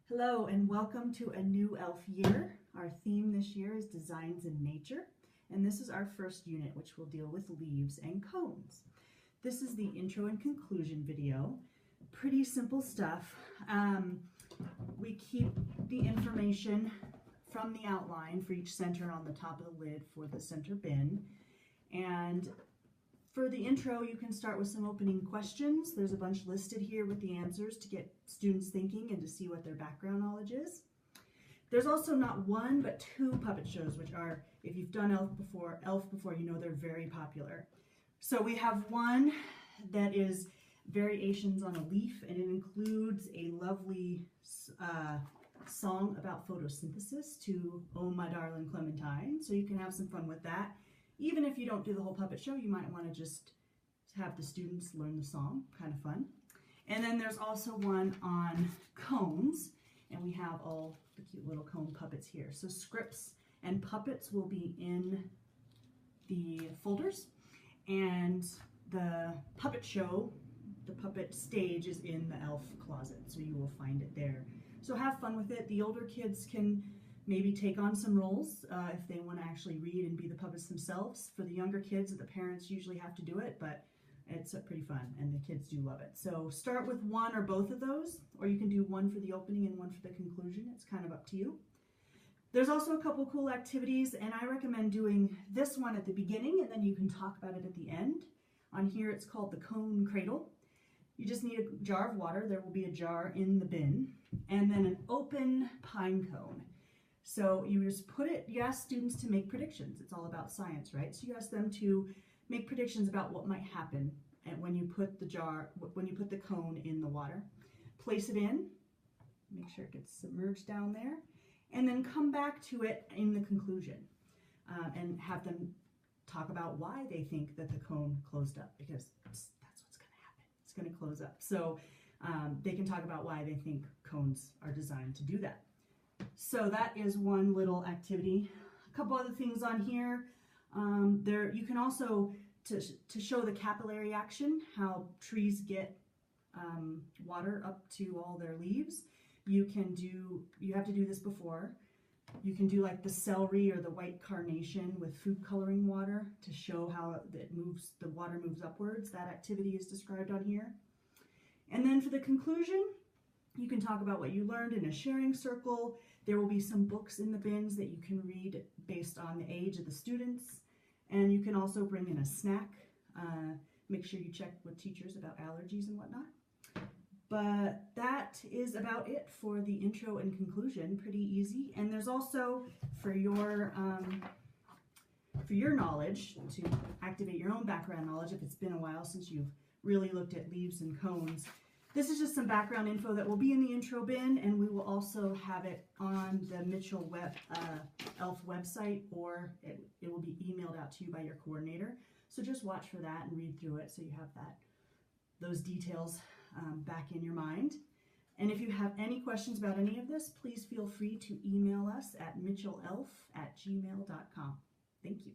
Hello and welcome to a new ELF year. Our theme this year is Designs in Nature, and this is our first unit, which will deal with leaves and cones. This is the intro and conclusion video. Pretty simple stuff. We keep the information from the outline for each center on the top of the lid for the center bin. And for the intro, you can start with some opening questions. There's a bunch listed here with the answers to get students thinking and to see what their background knowledge is. There's also not one, but two puppet shows, which are, if you've done ELF before, you know they're very popular. So we have one that is variations on a leaf, and it includes a lovely song about photosynthesis to Oh My Darling Clementine, so you can have some fun with that. Even if you don't do the whole puppet show, you might want to just have the students learn the song, kind of fun. And then there's also one on cones, and we have all the cute little cone puppets here. So scripts and puppets will be in the folders, and the puppet show, the puppet stage is in the ELF closet, so you will find it there. So have fun with it. The older kids can maybe take on some roles if they want to actually read and be the puppets themselves. For the younger kids, the parents usually have to do it, but it's pretty fun and the kids do love it. So start with one or both of those, or you can do one for the opening and one for the conclusion. It's kind of up to you. There's also a couple cool activities, and I recommend doing this one at the beginning and then you can talk about it at the end. On here it's called the Cone Cradle. You just need a jar of water. There will be a jar in the bin, and then an open pine cone. So you just you ask students to make predictions. It's all about science, right? So you ask them to make predictions about what might happen when you put the cone in the water. Place it in, make sure it gets submerged down there, and then come back to it in the conclusion and have them talk about why they think that the cone closed up, because that's what's going to happen. It's going to close up. So they can talk about why they think cones are designed to do that. So that is one little activity. A couple other things on here. You can also, to show the capillary action, how trees get water up to all their leaves, you have to do this before. You can do like the celery or the white carnation with food coloring water to show how the water moves upwards. That activity is described on here. And then for the conclusion, you can talk about what you learned in a sharing circle. There will be some books in the bins that you can read based on the age of the students. And you can also bring in a snack. Make sure you check with teachers about allergies and whatnot. But that is about it for the intro and conclusion. Pretty easy. And there's also, for your knowledge, to activate your own background knowledge, if it's been a while since you've really looked at leaves and cones, this is just some background info that will be in the intro bin, and we will also have it on the Mitchell ELF website, or it will be emailed out to you by your coordinator. So just watch for that and read through it so you have those details back in your mind. And if you have any questions about any of this, please feel free to email us at mitchellelf@gmail.com. Thank you.